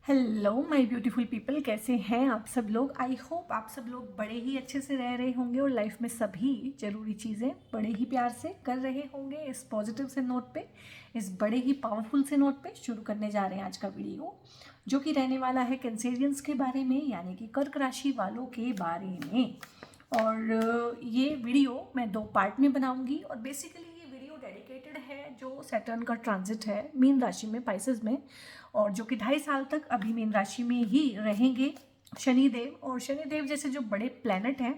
Hello my beautiful people, कैसे हैं आप सब लोग। आई होप आप सब लोग बड़े ही अच्छे से रह रहे होंगे और लाइफ में सभी ज़रूरी चीज़ें बड़े ही प्यार से कर रहे होंगे। इस पॉजिटिव से नोट पे, इस बड़े ही पावरफुल से नोट पे शुरू करने जा रहे हैं आज का वीडियो, जो कि रहने वाला है कैंसेरियंस के बारे में, यानी कि कर्क राशि वालों के बारे में। और ये वीडियो मैं 2 पार्ट में बनाऊंगी और बेसिकली डेडिकेटेड है जो सैटर्न का ट्रांजिट है मीन राशि में, पाइसेस में, और जो कि 2.5 साल तक अभी मीन राशि में ही रहेंगे शनिदेव। और शनिदेव जैसे जो बड़े प्लैनेट हैं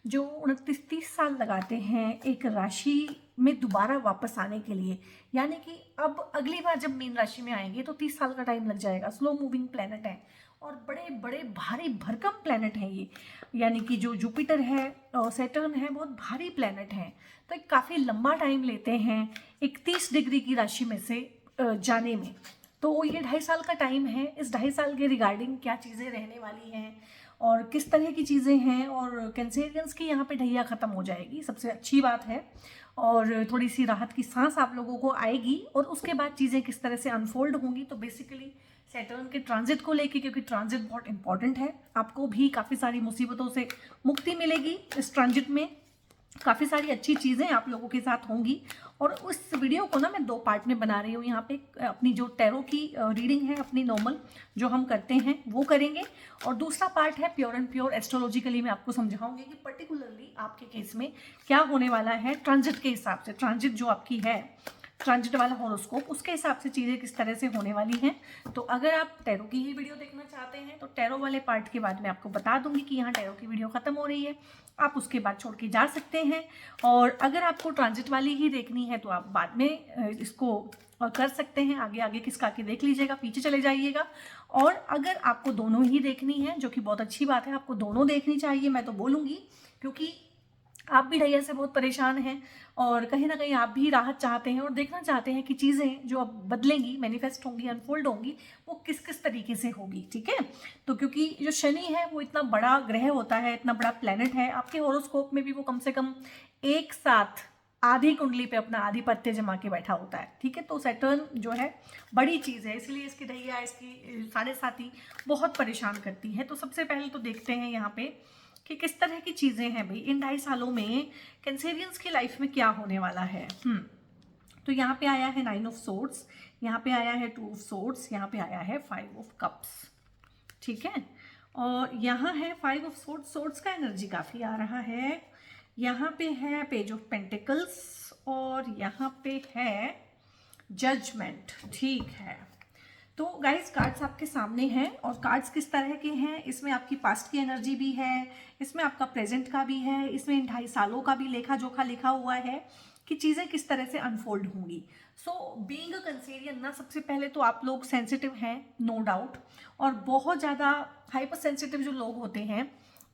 जो 29-30 साल लगाते हैं एक राशि में दोबारा वापस आने के लिए, यानी कि अब अगली बार जब मीन राशि में आएंगे तो 30 साल का टाइम लग जाएगा। स्लो मूविंग प्लैनेट है और बड़े बड़े भारी भरकम प्लैनेट हैं ये, यानी कि जो जुपिटर है और सैटर्न है बहुत भारी प्लैनेट हैं। तो एक काफ़ी लंबा टाइम लेते हैं 31 डिग्री की राशि में से जाने में। तो ये 2.5 साल का टाइम है। इस 2.5 साल के रिगार्डिंग क्या चीज़ें रहने वाली हैं और किस तरह की चीज़ें हैं, और कैंसेरियंस की यहाँ पे ढैया ख़त्म हो जाएगी, सबसे अच्छी बात है। और थोड़ी सी राहत की सांस आप लोगों को आएगी और उसके बाद चीज़ें किस तरह से अनफोल्ड होंगी। तो बेसिकली सैटर्न के ट्रांजिट को लेके, क्योंकि ट्रांजिट बहुत इंपॉर्टेंट है, आपको भी काफ़ी सारी मुसीबतों से मुक्ति मिलेगी इस ट्रांजिट में। काफ़ी सारी अच्छी चीज़ें आप लोगों के साथ होंगी। और उस वीडियो को ना मैं 2 पार्ट में बना रही हूँ। यहाँ पे अपनी जो टैरो की रीडिंग है, अपनी नॉर्मल जो हम करते हैं वो करेंगे, और दूसरा पार्ट है प्योर एंड प्योर एस्ट्रोलॉजिकली मैं आपको समझाऊंगी कि पर्टिकुलरली आपके केस में क्या होने वाला है ट्रांजिट के हिसाब से। ट्रांजिट जो आपकी है, ट्रांजिट वाला हॉरोस्कोप, उसके हिसाब से चीज़ें किस तरह से होने वाली हैं। तो अगर आप टैरो की ही वीडियो देखना चाहते हैं तो टैरो वाले पार्ट के बाद मैं आपको बता दूंगी कि यहाँ टैरो की वीडियो ख़त्म हो रही है, आप उसके बाद छोड़ के जा सकते हैं। और अगर आपको ट्रांजिट वाली ही देखनी है तो आप बाद में इसको कर सकते हैं, आगे आगे किसका के देख लीजिएगा, पीछे चले जाइएगा। और अगर आपको दोनों ही देखनी है, जो कि बहुत अच्छी बात है, आपको दोनों देखनी चाहिए मैं तो बोलूँगी, क्योंकि आप भी ढैया से बहुत परेशान हैं और कहीं ना कहीं आप भी राहत चाहते हैं और देखना चाहते हैं कि चीज़ें जो अब बदलेंगी, मैनिफेस्ट होंगी, अनफोल्ड होंगी, वो किस किस तरीके से होगी। ठीक है, तो क्योंकि जो शनि है वो इतना बड़ा ग्रह होता है, इतना बड़ा प्लेनेट है, आपके हॉरोस्कोप में भी वो कम से कम एक साथ आधी कुंडली पे अपना आधिपत्य जमा के बैठा होता है। ठीक है, तो सैटर्न जो है बड़ी चीज़ है, इसलिए इसकी ढैया, इसकी साढ़े साथी बहुत परेशान करती है। तो सबसे पहले तो देखते हैं यहाँ पे कि किस तरह की चीज़ें हैं भाई इन 2.5 सालों में कैंसेरियंस की लाइफ में क्या होने वाला है। तो यहाँ पे आया है 9 ऑफ सोर्ड्स, यहाँ पे आया है 2 ऑफ सोर्ड्स, यहाँ पे आया है 5 ऑफ कप्स। ठीक है, और यहाँ है 5 ऑफ सोर्ड्स, सोर्ड्स का एनर्जी काफ़ी आ रहा है। यहाँ पे है पेज ऑफ पेंटिकल्स और यहाँ पे है जजमेंट। ठीक है, तो गाइस कार्ड्स आपके सामने हैं और कार्ड्स किस तरह के हैं, इसमें आपकी पास्ट की एनर्जी भी है, इसमें आपका प्रेजेंट का भी है, इसमें इन 2.5 सालों का भी लेखा जोखा लिखा हुआ है कि चीज़ें किस तरह से अनफोल्ड होंगी। सो बीइंग अ कैंसेरियन ना, सबसे पहले तो आप लोग सेंसिटिव हैं, नो डाउट, और बहुत ज़्यादा हाइपर सेंसिटिव जो लोग होते हैं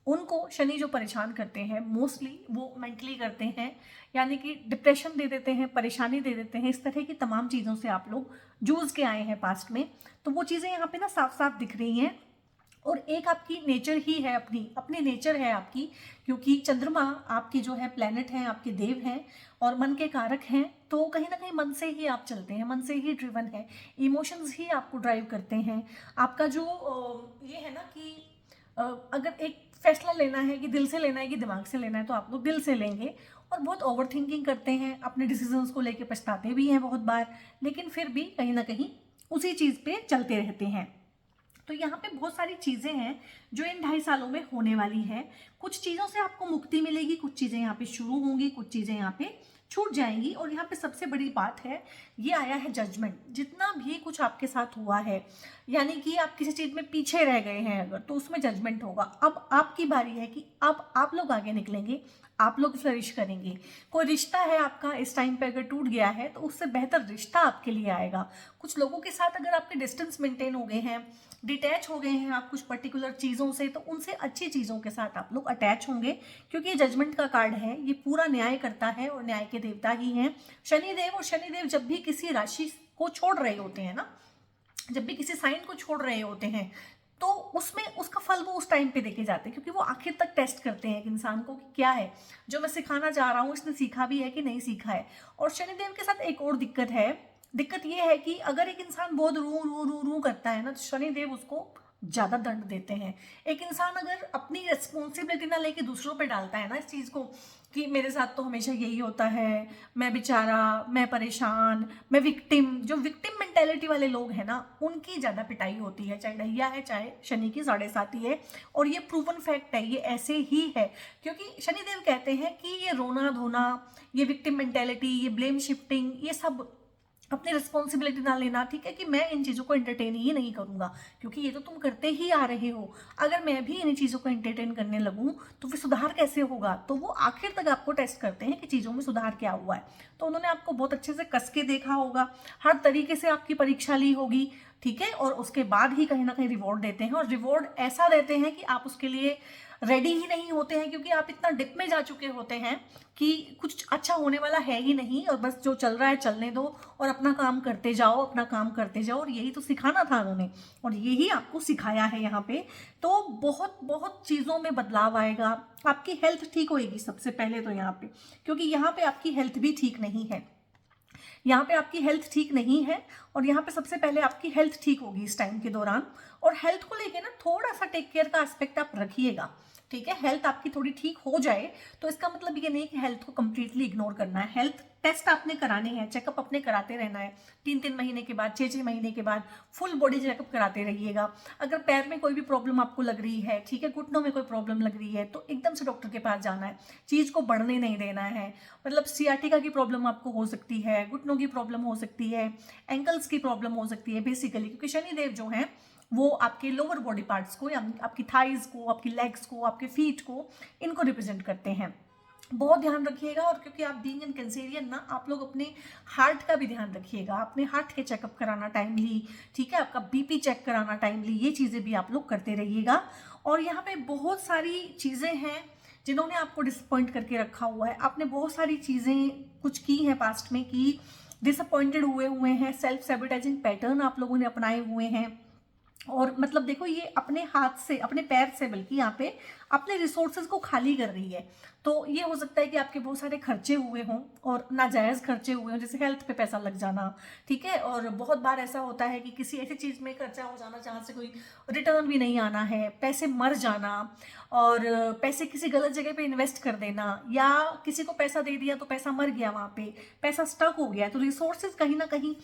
उनको शनि जो परेशान करते हैं मोस्टली वो मेंटली करते हैं, यानी कि डिप्रेशन दे देते हैं, परेशानी दे देते हैं, इस तरह की तमाम चीज़ों से आप लोग जूझ के आए हैं पास्ट में। तो वो चीज़ें यहाँ पे ना साफ साफ दिख रही हैं। और एक आपकी नेचर ही है, अपनी अपनी नेचर है आपकी, क्योंकि चंद्रमा आपकी जो है प्लेनेट है, आपके देव हैं और मन के कारक हैं। तो कहीं ना कहीं मन से ही आप चलते हैं, मन से ही ड्रिवन है, इमोशंस ही आपको ड्राइव करते हैं। आपका जो ये है ना कि अगर एक फैसला लेना है कि दिल से लेना है कि दिमाग से लेना है, तो आप लोग दिल से लेंगे और बहुत ओवर थिंकिंग करते हैं, अपने डिसीजंस को लेके पछताते भी हैं बहुत बार, लेकिन फिर भी कहीं ना कहीं उसी चीज़ पे चलते रहते हैं। तो यहाँ पे बहुत सारी चीज़ें हैं जो इन 2.5 सालों में होने वाली हैं। कुछ चीज़ों से आपको मुक्ति मिलेगी, कुछ चीज़ें यहाँ पे शुरू होंगी, कुछ चीज़ें यहाँ पे छूट जाएंगी। और यहाँ पे सबसे बड़ी बात है, ये आया है जजमेंट। जितना भी कुछ आपके साथ हुआ है, यानी कि आप किसी चीज़ में पीछे रह गए हैं अगर, तो उसमें जजमेंट होगा। अब आपकी बारी है कि अब आप लोग आगे निकलेंगे, आप लोग फ्लरिश करेंगे। कोई रिश्ता है आपका इस टाइम पे अगर टूट गया है तो उससे बेहतर रिश्ता आपके लिए आएगा। कुछ लोगों के साथ अगर आपके डिस्टेंस मेंटेन हो गए हैं, डिटैच हो गए हैं आप कुछ पर्टिकुलर चीज़ों से, तो उनसे अच्छी चीज़ों के साथ आप लोग अटैच होंगे, क्योंकि ये जजमेंट का कार्ड है, ये पूरा न्याय करता है और न्याय के देवता ही हैं शनिदेव। और शनिदेव जब भी किसी राशि को छोड़ रहे होते हैं ना, जब भी किसी साइन को छोड़ रहे होते हैं, तो उसमें उसका फल वो उस टाइम पे देखे जाते हैं, क्योंकि वो आखिर तक टेस्ट करते हैं एक इंसान को कि क्या है जो मैं सिखाना चाह रहा हूँ, इसने सीखा भी है कि नहीं सीखा है। और शनिदेव के साथ एक और दिक्कत है, दिक्कत ये है कि अगर एक इंसान बहुत रू रू रू रू करता है ना, तो शनिदेव उसको ज़्यादा दंड देते हैं। एक इंसान अगर अपनी रिस्पॉन्सिबिलिटी ना लेके दूसरों पे डालता है ना इस चीज़ को कि मेरे साथ तो हमेशा यही होता है, मैं बेचारा, मैं परेशान, मैं विक्टिम, जो विक्टिम मेंटेलिटी वाले लोग हैं ना, उनकी ज़्यादा पिटाई होती है, चाहे ढैया है चाहे शनि की 7.5 है। और ये प्रूवन फैक्ट है, ये ऐसे ही है, क्योंकि शनिदेव कहते हैं कि ये रोना धोना, ये विक्टिम मेंटेलिटी, ये ब्लेम शिफ्टिंग, ये सब अपनी रिस्पॉन्सिबिलिटी ना लेना, ठीक है, कि मैं इन चीज़ों को एंटरटेन ही नहीं करूँगा, क्योंकि ये तो तुम करते ही आ रहे हो। अगर मैं भी इन चीज़ों को एंटरटेन करने लगूँ तो फिर सुधार कैसे होगा। तो वो आखिर तक आपको टेस्ट करते हैं कि चीज़ों में सुधार क्या हुआ है। तो उन्होंने आपको बहुत अच्छे से कस के देखा होगा, हर तरीके से आपकी परीक्षा ली होगी, ठीक है, और उसके बाद ही कहीं ना कहीं रिवॉर्ड देते हैं। और रिवॉर्ड ऐसा देते हैं कि आप उसके लिए रेडी ही नहीं होते हैं, क्योंकि आप इतना डिप में जा चुके होते हैं कि कुछ अच्छा होने वाला है ही नहीं, और बस जो चल रहा है चलने दो और अपना काम करते जाओ, अपना काम करते जाओ। और यही तो सिखाना था उन्होंने, और यही आपको सिखाया है यहाँ पे। तो बहुत बहुत चीज़ों में बदलाव आएगा, आपकी हेल्थ ठीक होएगी सबसे पहले तो यहाँ पे, क्योंकि यहाँ पे आपकी हेल्थ भी ठीक नहीं है, यहाँ पे आपकी हेल्थ ठीक नहीं है। और यहाँ पे सबसे पहले आपकी हेल्थ ठीक होगी इस टाइम के दौरान। और हेल्थ को लेके ना थोड़ा सा टेक केयर का एस्पेक्ट आप रखिएगा, ठीक है। हेल्थ आपकी थोड़ी ठीक हो जाए तो इसका मतलब ये नहीं कि हेल्थ को कंप्लीटली इग्नोर करना है। हेल्थ टेस्ट आपने कराने हैं, चेकअप अपने कराते रहना है, 3-3 महीने के बाद, 6-6 महीने के बाद फुल बॉडी चेकअप कराते रहिएगा। अगर पैर में कोई भी प्रॉब्लम आपको लग रही है, ठीक है, घुटनों में कोई प्रॉब्लम लग रही है, तो एकदम से डॉक्टर के पास जाना है, चीज़ को बढ़ने नहीं देना है। मतलब सियाटिका की प्रॉब्लम आपको हो सकती है, घुटनों की प्रॉब्लम हो सकती है, एंकल्स की प्रॉब्लम हो सकती है बेसिकली, क्योंकि शनिदेव जो हैं वो आपके लोअर बॉडी पार्ट्स को, या आपकी थाइज को, आपकी लेग्स को, आपके फीट को, इनको रिप्रेजेंट करते हैं। बहुत ध्यान रखिएगा। और क्योंकि आप बीइंग इन कैंसेरियन ना, आप लोग अपने हार्ट का भी ध्यान रखिएगा, अपने हार्ट के चेकअप कराना टाइमली, ठीक है, आपका बीपी चेक कराना टाइमली, ये चीज़ें भी आप लोग करते रहिएगा। और यहाँ पे बहुत सारी चीज़ें हैं जिन्होंने आपको डिसअपॉइंट करके रखा हुआ है। आपने बहुत सारी चीज़ें कुछ की हैं पास्ट में कि डिसअपॉइंटेड हुए हैं, सेल्फ सैबोटेजिंग पैटर्न आप लोगों ने अपनाए हुए हैं। और मतलब देखो, ये अपने हाथ से, अपने पैर से, बल्कि यहाँ पे अपने रिसोर्सेज को खाली कर रही है। तो ये हो सकता है कि आपके बहुत सारे खर्चे हुए हों, और नाजायज़ खर्चे हुए हों, जैसे हेल्थ पे पैसा लग जाना, ठीक है। और बहुत बार ऐसा होता है कि किसी ऐसी चीज़ में खर्चा हो जाना जहाँ से कोई रिटर्न भी नहीं आना है, पैसे मर जाना, और पैसे किसी गलत जगह पे इन्वेस्ट कर देना, या किसी को पैसा दे दिया तो पैसा मर गया, वहाँ पे पैसा स्टक हो गया। तो रिसोर्सेज कहीं ना कहीं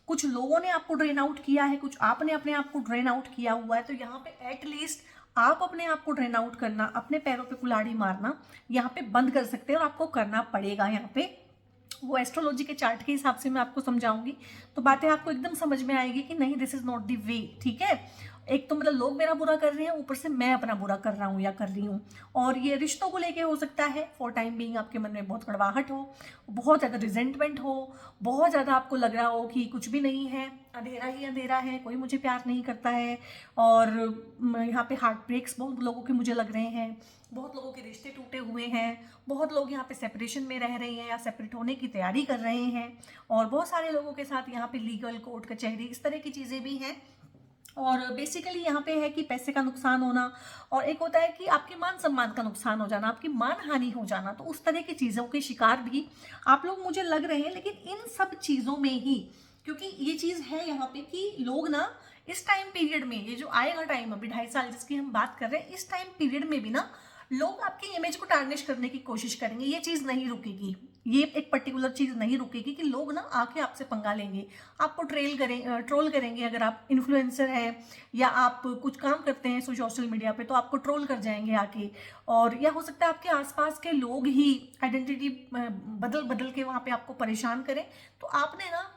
कुछ लोगों ने आपको ड्रेन आउट किया है, कुछ आपने अपने आप को ड्रेन आउट किया हुआ है। तो यहाँ पे एटलीस्ट आप अपने आप को ड्रेन आउट करना, अपने पैरों पे कुल्हाड़ी मारना यहाँ पे बंद कर सकते हैं, और आपको करना पड़ेगा। यहाँ पे वो एस्ट्रोलॉजी के चार्ट के हिसाब से मैं आपको समझाऊंगी, तो बातें आपको एकदम समझ में आएगी कि नहीं, this is not the way, ठीक है। एक तो मतलब लोग मेरा बुरा कर रहे हैं, ऊपर से मैं अपना बुरा कर रहा हूँ या कर रही हूँ। और ये रिश्तों को लेके हो सकता है, फॉर टाइम बीइंग आपके मन में बहुत कड़वाहट हो, बहुत ज़्यादा रिजेंटमेंट हो, बहुत ज़्यादा आपको लग रहा हो कि कुछ भी नहीं है, अंधेरा ही अंधेरा है, कोई मुझे प्यार नहीं करता है। और यहाँ पे हार्ट ब्रेक्स बहुत लोगों के मुझे लग रहे हैं, बहुत लोगों के रिश्ते टूटे हुए हैं, बहुत लोग यहाँ पे सेपरेशन में रह रहे हैं या सेपरेट होने की तैयारी कर रहे हैं। और बहुत सारे लोगों के साथ यहाँ पे लीगल कोर्ट कचहरी इस तरह की चीज़ें भी हैं। और बेसिकली यहाँ पे है कि पैसे का नुकसान होना, और एक होता है कि आपके मान सम्मान का नुकसान हो जाना, आपकी मान हानि हो जाना। तो उस तरह की चीज़ों के शिकार भी आप लोग मुझे लग रहे हैं। लेकिन इन सब चीज़ों में ही, क्योंकि ये चीज़ है यहाँ पे कि लोग ना इस टाइम पीरियड में, ये जो आएगा टाइम अभी 2.5 साल जिसकी हम बात कर रहे हैं, इस टाइम पीरियड में भी ना लोग आपकी इमेज को टार्निश करने की कोशिश करेंगे। ये चीज़ नहीं रुकेगी, ये एक पर्टिकुलर चीज़ नहीं रुकेगी कि लोग ना आके आपसे पंगा लेंगे, आपको ट्रोल करेंगे। अगर आप इन्फ्लुएंसर हैं या आप कुछ काम करते हैं सोशल मीडिया पे, तो आपको ट्रोल कर जाएंगे आके। और या हो सकता है आपके आसपास के लोग ही आइडेंटिटी बदल के वहाँ पे आपको परेशान करें। तो आपने ना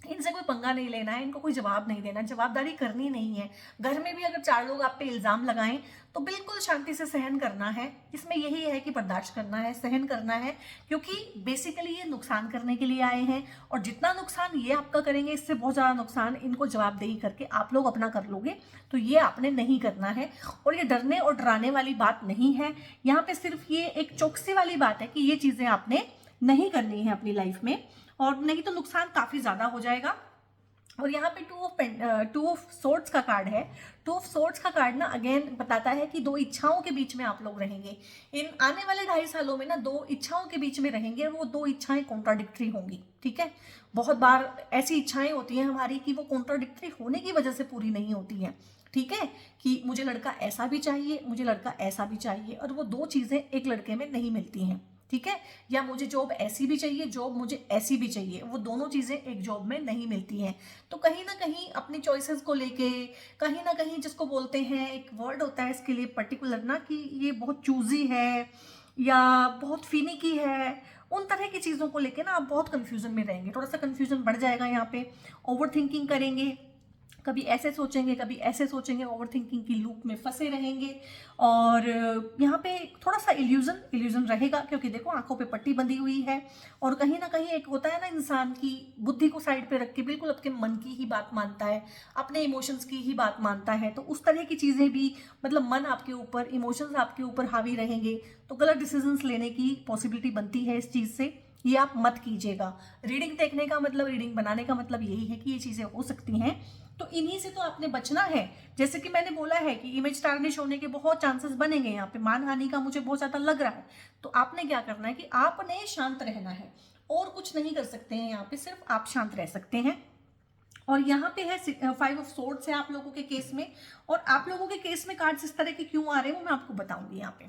इनसे कोई पंगा नहीं लेना है, इनको कोई जवाब नहीं देना, जवाबदारी करनी नहीं है। घर में भी अगर 4 लोग आप पे इल्ज़ाम लगाएं तो बिल्कुल शांति से सहन करना है। इसमें यही है कि बर्दाश्त करना है, सहन करना है, क्योंकि बेसिकली ये नुकसान करने के लिए आए हैं। और जितना नुकसान ये आपका करेंगे, इससे बहुत ज़्यादा नुकसान इनको जवाबदेही करके आप लोग अपना कर लोगे। तो ये आपने नहीं करना है। और ये डरने और डराने वाली बात नहीं है, यहाँ पे सिर्फ ये एक चौकसी वाली बात है कि ये चीज़ें आपने नहीं करनी है अपनी लाइफ में, और नहीं तो नुकसान काफ़ी ज़्यादा हो जाएगा। और यहाँ पे टू ऑफ सोर्ड्स का कार्ड है। टू ऑफ सोर्ड्स का कार्ड ना अगेन बताता है कि दो इच्छाओं के बीच में आप लोग रहेंगे। इन आने वाले 2.5 सालों में ना दो इच्छाओं के बीच में रहेंगे और वो दो इच्छाएं कॉन्ट्राडिक्टरी होंगी, ठीक है। बहुत बार ऐसी इच्छाएं होती हैं हमारी कि वो कॉन्ट्राडिक्टरी होने की वजह से पूरी नहीं होती हैं, ठीक है, कि मुझे लड़का ऐसा भी चाहिए, मुझे लड़का ऐसा भी चाहिए, और वो दो चीज़ें एक लड़के में नहीं मिलती हैं, ठीक है। या मुझे जॉब ऐसी भी चाहिए, जॉब मुझे ऐसी भी चाहिए, वो दोनों चीज़ें एक जॉब में नहीं मिलती हैं। तो कहीं ना कहीं अपनी चॉइसेस को लेके, कहीं ना कहीं जिसको बोलते हैं, एक वर्ड होता है इसके लिए पर्टिकुलर ना, कि ये बहुत चूजी है या बहुत फिनिकी है, उन तरह की चीज़ों को लेके ना आप बहुत कंफ्यूजन में रहेंगे। थोड़ा सा कंफ्यूजन बढ़ जाएगा यहाँ पे, ओवर थिंकिंग करेंगे, कभी ऐसे सोचेंगे कभी ऐसे सोचेंगे, ओवर थिंकिंग की लूप में फंसे रहेंगे। और यहाँ पे थोड़ा सा इल्यूजन रहेगा, क्योंकि देखो आंखों पे पट्टी बंधी हुई है, और कहीं ना कहीं एक होता है ना, इंसान की बुद्धि को साइड पे रख के बिल्कुल अपने मन की ही बात मानता है, अपने इमोशंस की ही बात मानता है। तो उस तरह की चीज़ें भी, मतलब मन आपके ऊपर, इमोशंस आपके ऊपर हावी रहेंगे, तो गलत डिसीजंस लेने की पॉसिबिलिटी बनती है इस चीज़ से। ये आप मत कीजिएगा। रीडिंग देखने का मतलब, रीडिंग बनाने का मतलब यही है कि ये चीज़ें हो सकती हैं, तो इन्हीं से तो आपने बचना है। जैसे कि मैंने बोला है कि इमेज टार्निश होने के बहुत चांसेस बनेंगे, यहाँ पे मानहानि का मुझे बहुत ज़्यादा लग रहा है। तो आपने क्या करना है कि आपने शांत रहना है, और कुछ नहीं कर सकते हैं यहाँ पे, सिर्फ आप शांत रह सकते हैं। और यहाँ पे है 5 ऑफ सोर्ड्स है आप लोगों के केस में, और आप लोगों के केस में कार्ड्स इस तरह के क्यों आ रहे हैं वो मैं आपको बताऊंगी। यहाँ पे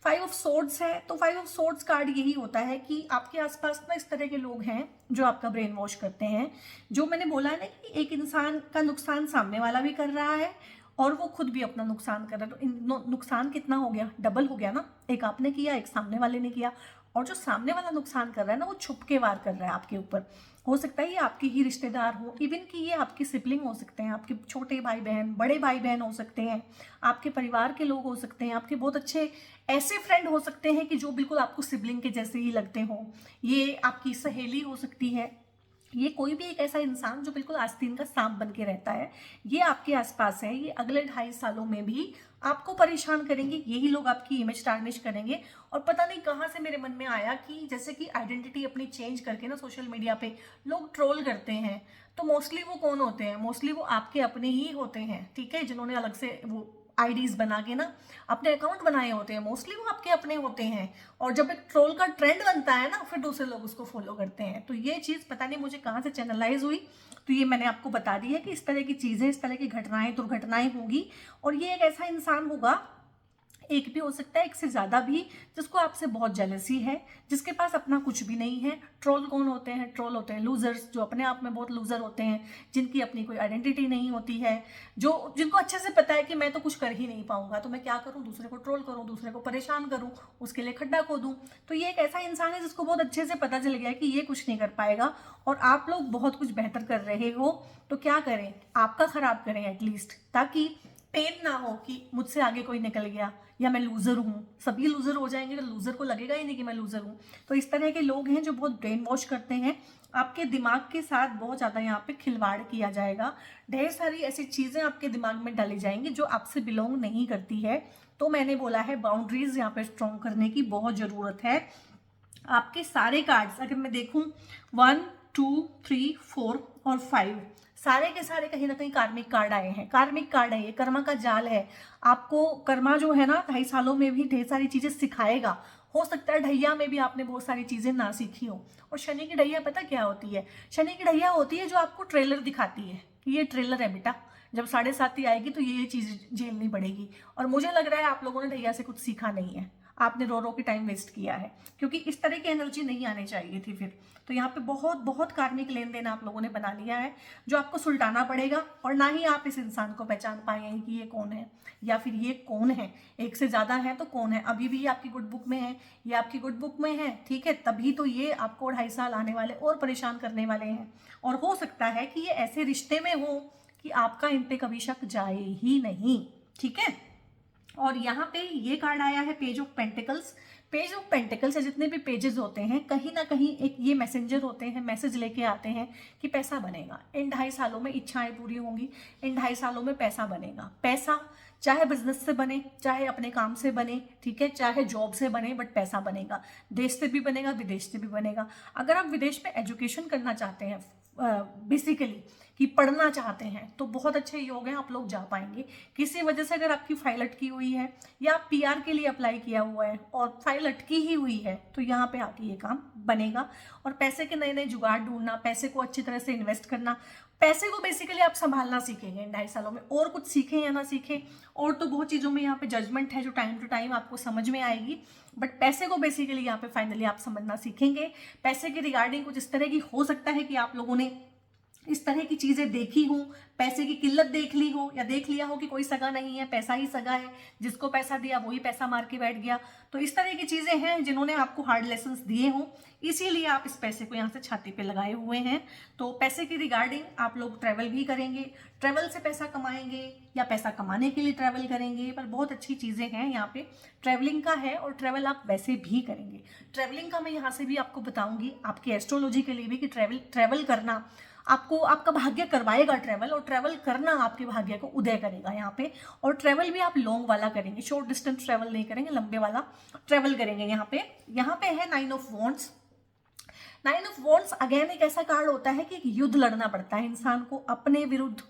5 ऑफ सोर्ड्स है, तो 5 ऑफ सोर्ड्स कार्ड यही होता है कि आपके आसपास ना इस तरह के लोग हैं जो आपका ब्रेन वॉश करते हैं। जो मैंने बोला है ना कि एक इंसान का नुकसान सामने वाला भी कर रहा है और वो खुद भी अपना नुकसान कर रहा है, तो नुकसान कितना हो गया, डबल हो गया ना, एक आपने किया एक सामने वाले ने किया। और जो सामने वाला नुकसान कर रहा है ना, वो छुप के वार कर रहा है आपके ऊपर। हो सकता है ये आपके ही रिश्तेदार हो, इवन कि ये आपके सिबलिंग हो सकते हैं, आपके छोटे भाई बहन, बड़े भाई बहन हो सकते हैं, आपके परिवार के लोग हो सकते हैं, आपके बहुत अच्छे ऐसे फ्रेंड हो सकते हैं कि जो बिल्कुल आपको सिबलिंग के जैसे ही लगते हो। ये आपकी सहेली हो सकती है, ये कोई भी एक ऐसा इंसान जो बिल्कुल आस्तीन का सांप बन के रहता है, ये आपके आसपास है। ये अगले 2.5 सालों में भी आपको परेशान करेंगे, यही लोग आपकी इमेज टार्निश करेंगे। और पता नहीं कहाँ से मेरे मन में आया कि जैसे कि आइडेंटिटी अपनी चेंज करके ना सोशल मीडिया पे लोग ट्रोल करते हैं, तो मोस्टली वो कौन होते हैं, मोस्टली वो आपके अपने ही होते हैं, ठीक है, जिन्होंने अलग से वो आईडीज बना के ना अपने अकाउंट बनाए होते हैं, मोस्टली वो आपके अपने होते हैं। और जब एक ट्रोल का ट्रेंड बनता है ना, फिर दूसरे लोग उसको फॉलो करते हैं। तो ये चीज़ पता नहीं मुझे कहाँ से चैनलाइज हुई, तो ये मैंने आपको बता दी है कि इस तरह की चीज़ें, इस तरह की घटनाएं, दुर्घटनाएं होंगी। और ये एक ऐसा इंसान होगा, एक भी हो सकता है, एक से ज़्यादा भी, जिसको आपसे बहुत जेलसी है, जिसके पास अपना कुछ भी नहीं है। ट्रोल कौन होते हैं, ट्रोल होते हैं लूजर्स, जो अपने आप में बहुत लूजर होते हैं, जिनकी अपनी कोई आइडेंटिटी नहीं होती है, जो जिनको अच्छे से पता है कि मैं तो कुछ कर ही नहीं पाऊंगा, तो मैं क्या करूं, दूसरे को ट्रोल करूं, दूसरे को परेशान करूं, उसके लिए खड्डा खोदूं। तो ये एक ऐसा इंसान है जिसको बहुत अच्छे से पता चल गया कि ये कुछ नहीं कर पाएगा, और आप लोग बहुत कुछ बेहतर कर रहे हो। तो क्या करें, आपका खराब करें एटलीस्ट, ताकि पेन ना हो कि मुझसे आगे कोई निकल गया या मैं लूज़र हूँ। सभी लूज़र हो जाएंगे तो लूज़र को लगेगा ही नहीं कि मैं लूज़र हूँ। तो इस तरह के लोग हैं जो बहुत ब्रेन वॉश करते हैं, आपके दिमाग के साथ बहुत ज़्यादा यहाँ पे खिलवाड़ किया जाएगा। ढेर सारी ऐसी चीज़ें आपके दिमाग में डाली जाएंगी जो आपसे बिलोंग नहीं करती है। तो मैंने बोला है बाउंड्रीज यहाँ पे स्ट्रॉन्ग करने की बहुत ज़रूरत है। आपके सारे कार्ड्स अगर मैं देखूं 1 2 3 4 और 5, सारे के सारे कहीं ना कहीं कार्मिक कार्ड आए हैं। कार्मिक कार्ड है, ये कर्मा का जाल है। आपको कर्मा जो है ना 2.5 सालों में भी ढेर सारी चीजें सिखाएगा। हो सकता है ढैया में भी आपने बहुत सारी चीजें ना सीखी हो। और शनि की ढैया पता क्या होती है, शनि की ढैया होती है जो आपको ट्रेलर दिखाती है कि ये ट्रेलर है बेटा, जब 7:30 आएगी तो ये चीज झेलनी पड़ेगी। और मुझे लग रहा है आप लोगों ने ढैया से कुछ सीखा नहीं है, आपने रो रो के टाइम वेस्ट किया है, क्योंकि इस तरह की एनर्जी नहीं आनी चाहिए थी फिर। तो यहाँ पे बहुत बहुत कार्मिक लेन देन आप लोगों ने बना लिया है, जो आपको सुलटाना पड़ेगा। और ना ही आप इस इंसान को पहचान पाए कि ये कौन है या फिर ये कौन है। एक से ज़्यादा है तो कौन है, अभी भी ये आपकी गुड बुक में है, ये आपकी गुड बुक में है, ठीक है, तभी तो ये आपको 2.5 साल आने वाले और परेशान करने वाले हैं। और हो सकता है कि ये ऐसे रिश्ते में हो कि आपका इन पे कभी शक जाए ही नहीं, ठीक है। और यहाँ पे ये कार्ड आया है page of pentacles. Page of pentacles से जितने भी पेजेस होते हैं, कहीं ना कहीं एक ये मैसेंजर होते हैं, मैसेज लेके आते हैं कि पैसा बनेगा इन 2.5 सालों में, इच्छाएं पूरी होंगी, इन 2.5 सालों में पैसा बनेगा। पैसा चाहे बिजनेस से बने, चाहे अपने काम से बने, ठीक है, चाहे जॉब से बने, बट पैसा बनेगा। देश से भी बनेगा, विदेश से भी बनेगा। अगर आप विदेश में एजुकेशन करना चाहते हैं, बेसिकली कि पढ़ना चाहते हैं तो बहुत अच्छे योग हैं, आप लोग जा पाएंगे। किसी वजह से अगर आपकी फाइल अटकी हुई है या आप पीआर के लिए अप्लाई किया हुआ है और फाइल अटकी ही हुई है तो यहाँ पे आके ये काम बनेगा। और पैसे के नए नए जुगाड़ ढूंढना, पैसे को अच्छी तरह से इन्वेस्ट करना, पैसे को बेसिकली आप संभालना सीखेंगे इन 2.5 सालों में। और कुछ सीखें या ना सीखें, और तो बहुत चीज़ों में यहाँ पे जजमेंट है जो टाइम टू टाइम आपको समझ में आएगी, बट पैसे को बेसिकली यहाँ पे फाइनली आप समझना सीखेंगे। पैसे के रिगार्डिंग कुछ इस तरह की हो सकता है कि आप लोगों ने इस तरह की चीज़ें देखी हूँ, पैसे की किल्लत देख ली हो या देख लिया हो कि कोई सगा नहीं है, पैसा ही सगा है, जिसको पैसा दिया वही पैसा मार के बैठ गया। तो इस तरह की चीज़ें हैं जिन्होंने आपको हार्ड लेसन्स दिए हों, इसीलिए आप इस पैसे को यहाँ से छाती पे लगाए हुए हैं। तो पैसे की रिगार्डिंग आप लोग ट्रैवल भी करेंगे, ट्रैवल से पैसा कमाएंगे या पैसा कमाने के लिए ट्रैवल करेंगे, पर बहुत अच्छी चीज़ें हैं यहाँ पे ट्रैवलिंग का है। और ट्रैवल आप वैसे भी करेंगे। ट्रैवलिंग का मैं यहाँ से भी आपको बताऊँगी आपकी एस्ट्रोलॉजी के लिए भी कि ट्रैवल करना आपको आपका भाग्य करवाएगा ट्रैवल, और ट्रैवल करना आपके भाग्य को उदय करेगा यहाँ पे। और ट्रैवल भी आप लॉन्ग वाला करेंगे, शॉर्ट डिस्टेंस ट्रैवल नहीं करेंगे, लंबे वाला ट्रैवल करेंगे। यहाँ पे है 9 of wands. 9 of wands again एक ऐसा कार्ड होता है कि एक युद्ध लड़ना पड़ता है इंसान को, अपने विरुद्ध,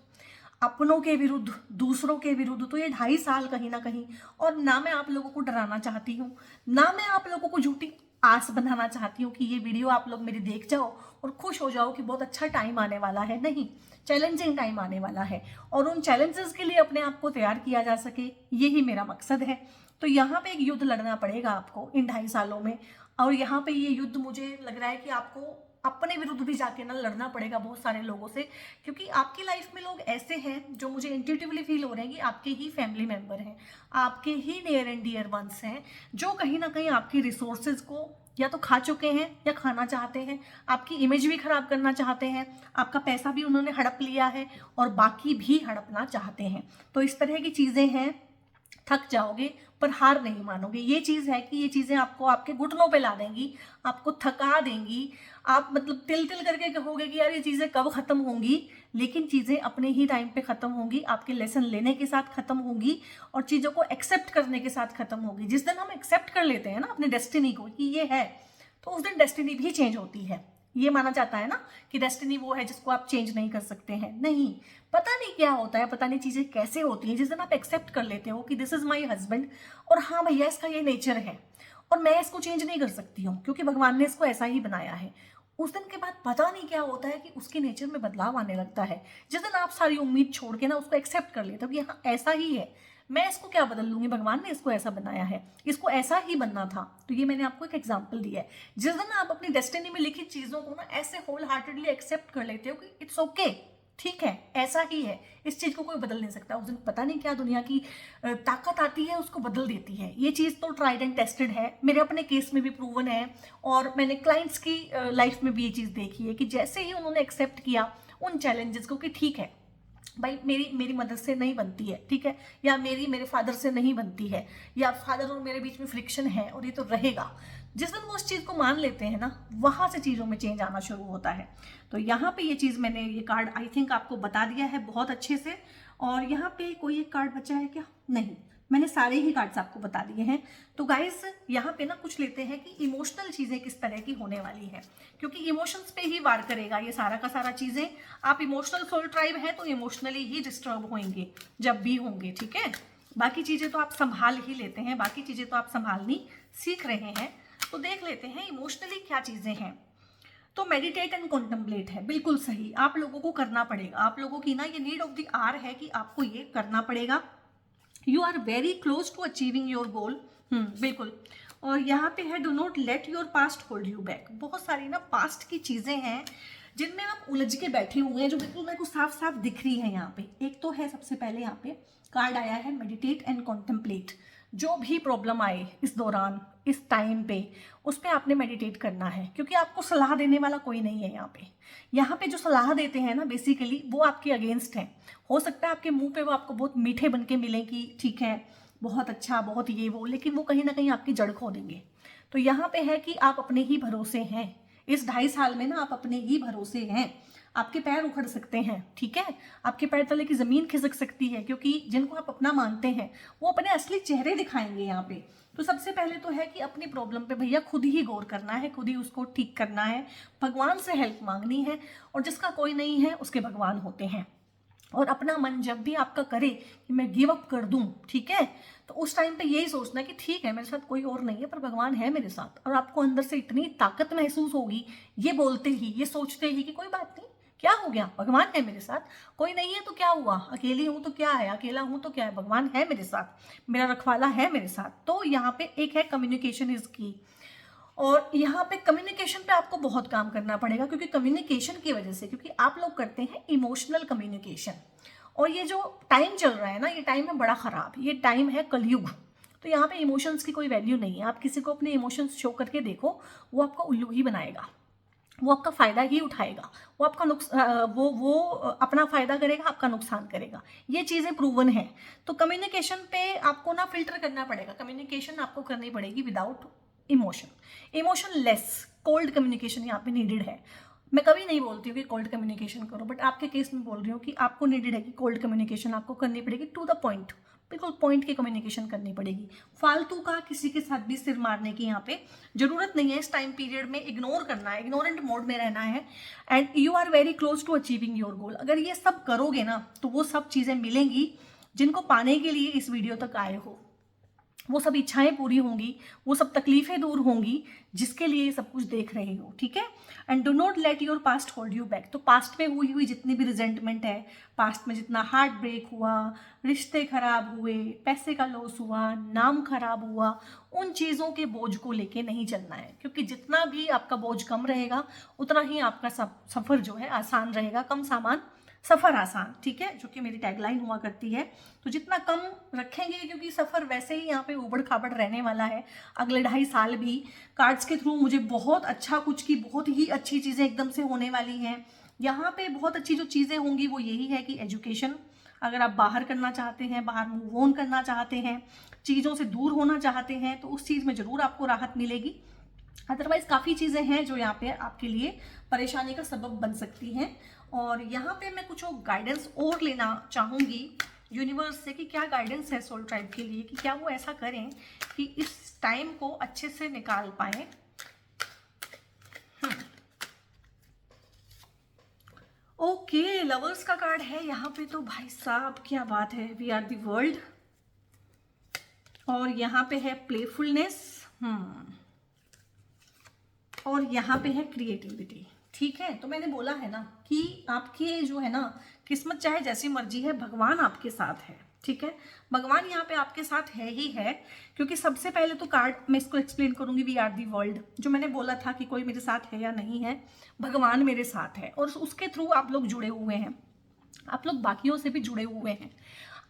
अपनों के विरुद्ध, दूसरों के विरुद्ध। तो ये 2.5 साल कहीं ना कहीं, और ना मैं आप लोगों को डराना चाहती हूँ, ना मैं आप लोगों को झूठी आस बनाना चाहती हूँ कि ये वीडियो आप लोग मेरी देख जाओ और खुश हो जाओ कि बहुत अच्छा टाइम आने वाला है। नहीं, चैलेंजिंग टाइम आने वाला है और उन चैलेंजेस के लिए अपने आप को तैयार किया जा सके, यही मेरा मकसद है। तो यहाँ पे एक युद्ध लड़ना पड़ेगा आपको इन 2.5 सालों में। और यहाँ पे ये युद्ध मुझे लग रहा है कि आपको अपने विरुद्ध भी जाके ना लड़ना पड़ेगा बहुत सारे लोगों से, क्योंकि आपकी लाइफ में लोग ऐसे हैं जो मुझे इंट्यूटिवली फील हो रहे हैं कि आपके ही फैमिली मेंबर हैं, आपके ही नियर एंड डियर वंस हैं, जो कहीं ना कहीं आपकी रिसोर्सेज को या तो खा चुके हैं या खाना चाहते हैं, आपकी इमेज भी खराब करना चाहते हैं, आपका पैसा भी उन्होंने हड़प लिया है और बाकी भी हड़पना चाहते हैं। तो इस तरह की चीज़ें हैं, थक जाओगे पर हार नहीं मानोगे। ये चीज़ है कि ये चीज़ें आपको आपके घुटनों पे ला देंगी, आपको थका देंगी। आप मतलब तिल तिल करके कहोगे कि यार ये चीज़ें कब ख़त्म होंगी, लेकिन चीज़ें अपने ही टाइम पे ख़त्म होंगी, आपके लेसन लेने के साथ ख़त्म होंगी और चीज़ों को एक्सेप्ट करने के साथ ख़त्म होगी। जिस दिन हम एक्सेप्ट कर लेते हैं ना अपने डेस्टिनी को कि ये है, तो उस दिन डेस्टिनी भी चेंज होती है। ये माना जाता है ना कि डेस्टिनी वो है जिसको आप चेंज नहीं कर सकते हैं। नहीं, पता नहीं क्या होता है, पता नहीं चीज़ें कैसे होती हैं। जिस दिन आप एक्सेप्ट कर लेते हो कि दिस इज़ माई हस्बैंड और हाँ भैया इसका ये नेचर है और मैं इसको चेंज नहीं कर सकती हूँ क्योंकि भगवान ने इसको ऐसा ही बनाया है, उस दिन के बाद पता नहीं क्या होता है कि उसके नेचर में बदलाव आने लगता है। जिस दिन आप सारी उम्मीद छोड़ के ना उसको एक्सेप्ट कर लेते हो कि हाँ ऐसा ही है, मैं इसको क्या बदल लूंगी, भगवान ने इसको ऐसा बनाया है, इसको ऐसा ही बनना था। तो ये मैंने आपको एक एग्जांपल दिया है। जिस दिन आप अपनी डेस्टिनी में लिखी चीज़ों को ना ऐसे होल हार्टेडली एक्सेप्ट कर लेते हो कि इट्स ओके, ठीक है ऐसा ही है, इस चीज़ को कोई बदल नहीं सकता, उस दिन पता नहीं क्या दुनिया की ताकत आती है उसको बदल देती है। ये चीज़ तो ट्राइड एंड टेस्टेड है, मेरे अपने केस में भी प्रूवन है और मैंने क्लाइंट्स की लाइफ में भी ये चीज़ देखी है कि जैसे ही उन्होंने एक्सेप्ट किया उन चैलेंजेस को कि ठीक है भाई मेरी मदद से नहीं बनती है, ठीक है, या मेरे फादर से नहीं बनती है, या फादर और मेरे बीच में फ्रिक्शन है और ये तो रहेगा। जिस दिन वो उस चीज़ को मान लेते हैं ना, वहाँ से चीज़ों में चेंज आना शुरू होता है। तो यहाँ पे ये चीज़ मैंने ये कार्ड आई थिंक आपको बता दिया है बहुत अच्छे से। और यहाँ पे कोई एक कार्ड बचा है क्या? नहीं, मैंने सारे ही कार्ड्स आपको बता दिए हैं। तो गाइस यहाँ पे ना कुछ लेते हैं कि इमोशनल चीज़ें किस तरह की होने वाली है, क्योंकि इमोशंस पे ही वार करेगा ये सारा का सारा चीज़ें। आप इमोशनल सोल ट्राइब हैं तो इमोशनली ही डिस्टर्ब होंगे जब भी होंगे, ठीक है। बाकी चीज़ें तो आप संभाल ही लेते हैं, बाकी चीज़ें तो आप संभालनी सीख रहे हैं। तो देख लेते हैं इमोशनली क्या चीज़ें हैं। तो मेडिटेट एंड कॉन्टम्पलेट है, बिल्कुल सही, आप लोगों को करना पड़ेगा। आप लोगों की ना ये नीड ऑफ द आवर है कि आपको ये करना पड़ेगा। You are very close to achieving your goal, बिल्कुल। और यहाँ पे है do not let your past hold you back. बहुत सारी ना पास्ट की चीज़ें हैं जिनमें आप उलझ के बैठे हुए हैं, जो बिल्कुल मेरे को साफ साफ दिख रही है यहाँ पे। एक तो है सबसे पहले यहाँ पे कार्ड आया है मेडिटेट एंड कॉन्टम्पलेट। जो भी प्रॉब्लम आए इस दौरान, इस टाइम पे, उस पर आपने मेडिटेट करना है, क्योंकि आपको सलाह देने वाला कोई नहीं है यहाँ पे। यहाँ पे जो सलाह देते हैं ना बेसिकली वो आपके अगेंस्ट हैं। हो सकता है आपके मुंह पे वो आपको बहुत मीठे बन के मिले कि ठीक है बहुत अच्छा बहुत ये वो, लेकिन वो कहीं ना कहीं आपकी जड़ खो देंगे। तो यहाँ पे है कि आप अपने ही भरोसे हैं। इस 2.5 साल में ना आप अपने ही भरोसे हैं। आपके पैर उखड़ सकते हैं, ठीक है, आपके पैर तले की ज़मीन खिसक सकती है, क्योंकि जिनको आप अपना मानते हैं वो अपने असली चेहरे दिखाएंगे यहाँ पे। तो सबसे पहले तो है कि अपनी प्रॉब्लम पे भैया खुद ही गौर करना है, खुद ही उसको ठीक करना है, भगवान से हेल्प मांगनी है, और जिसका कोई नहीं है उसके भगवान होते हैं। और अपना मन जब भी आपका करे कि मैं गिव अप कर दूं, ठीक है, तो उस टाइम पे यही सोचना है कि ठीक है मेरे साथ कोई और नहीं है पर भगवान है मेरे साथ। और आपको अंदर से इतनी ताकत महसूस होगी ये बोलते ही, ये सोचते ही कि कोई बात नहीं, क्या हो गया, भगवान है मेरे साथ, कोई नहीं है तो क्या हुआ, अकेली हूं तो क्या है, अकेला हूं तो क्या है, भगवान है मेरे साथ, मेरा रखवाला है मेरे साथ। तो यहाँ पे एक है कम्युनिकेशन इज की। और यहाँ पे कम्युनिकेशन पे आपको बहुत काम करना पड़ेगा, क्योंकि कम्युनिकेशन की वजह से, क्योंकि आप लोग करते हैं इमोशनल कम्युनिकेशन, और ये जो टाइम चल रहा है ना, ये टाइम है बड़ा ख़राब, ये टाइम है कलयुग। तो यहाँ पे इमोशंस की कोई वैल्यू नहीं है। आप किसी को अपने इमोशंस शो करके देखो, वो आपका उल्लू ही बनाएगा, वो आपका फ़ायदा ही उठाएगा, वो आपका वो अपना फ़ायदा करेगा, आपका नुकसान करेगा। ये चीज़ें प्रूवन है। तो कम्युनिकेशन पे आपको ना फिल्टर करना पड़ेगा, कम्युनिकेशन आपको करनी पड़ेगी without emotion, emotion less, cold communication यहाँ पे नीडेड है। मैं कभी नहीं बोलती हूँ कि कोल्ड कम्युनिकेशन करो, बट आपके केस में बोल रही हूँ कि आपको नीडेड है कि कोल्ड कम्युनिकेशन आपको करनी पड़ेगी, टू द पॉइंट, बिल्कुल पॉइंट की कम्युनिकेशन करनी पड़ेगी। फालतू का किसी के साथ भी सिर मारने की यहाँ पे जरूरत नहीं है। इस टाइम पीरियड में इग्नोर करना है, इग्नोरेंट मोड में रहना है, and you are very close to achieving your goal. अगर ये सब करोगे ना तो वो सब चीज़ें मिलेंगी जिनको पाने के लिए इस वीडियो तक आए हो, वो सब इच्छाएं पूरी होंगी, वो सब तकलीफें दूर होंगी जिसके लिए ये सब कुछ देख रहे हो, ठीक है। And do not let your past hold you back. तो पास्ट में हुई जितनी भी रिजेंटमेंट है, पास्ट में जितना हार्ट ब्रेक हुआ, रिश्ते खराब हुए, पैसे का लॉस हुआ, नाम खराब हुआ, उन चीज़ों के बोझ को लेके नहीं चलना है, क्योंकि जितना भी आपका बोझ कम रहेगा उतना ही आपका सफ़र जो है आसान रहेगा। कम सामान सफ़र आसान, ठीक है, जो कि मेरी टैगलाइन हुआ करती है। तो जितना कम रखेंगे, क्योंकि सफ़र वैसे ही यहाँ पे उबड़ खाबड़ रहने वाला है अगले 2.5 साल भी। कार्ड्स के थ्रू मुझे बहुत अच्छा कुछ की बहुत ही अच्छी चीज़ें एकदम से होने वाली हैं। यहाँ पे बहुत अच्छी जो चीज़ें होंगी वो यही है कि एजुकेशन, अगर आप बाहर करना चाहते हैं, बाहर मूव ऑन करना चाहते हैं, चीज़ों से दूर होना चाहते हैं, तो उस चीज़ में ज़रूर आपको राहत मिलेगी। अदरवाइज काफ़ी चीज़ें हैं जो यहाँ पे आपके लिए परेशानी का सबब बन सकती हैं। और यहाँ पे मैं कुछ गाइडेंस और लेना चाहूँगी यूनिवर्स से कि क्या गाइडेंस है सोल ट्राइब के लिए, कि क्या वो ऐसा करें कि इस टाइम को अच्छे से निकाल पाएँ। ओके, लवर्स का कार्ड है यहाँ पे। तो भाई साहब क्या बात है, वी आर द वर्ल्ड, और यहाँ पे है प्लेफुलनेस, और यहाँ पे है क्रिएटिविटी, ठीक है। तो मैंने बोला है ना कि आपके जो है ना किस्मत चाहे जैसी मर्जी है, भगवान आपके साथ है, ठीक है। भगवान यहाँ पे आपके साथ है ही है, क्योंकि सबसे पहले तो कार्ड मैं इसको एक्सप्लेन करूंगी, वी आर दी वर्ल्ड, जो मैंने बोला था कि कोई मेरे साथ है या नहीं है, भगवान मेरे साथ है, और उसके थ्रू आप लोग जुड़े हुए हैं, आप लोग बाकियों से भी जुड़े हुए हैं।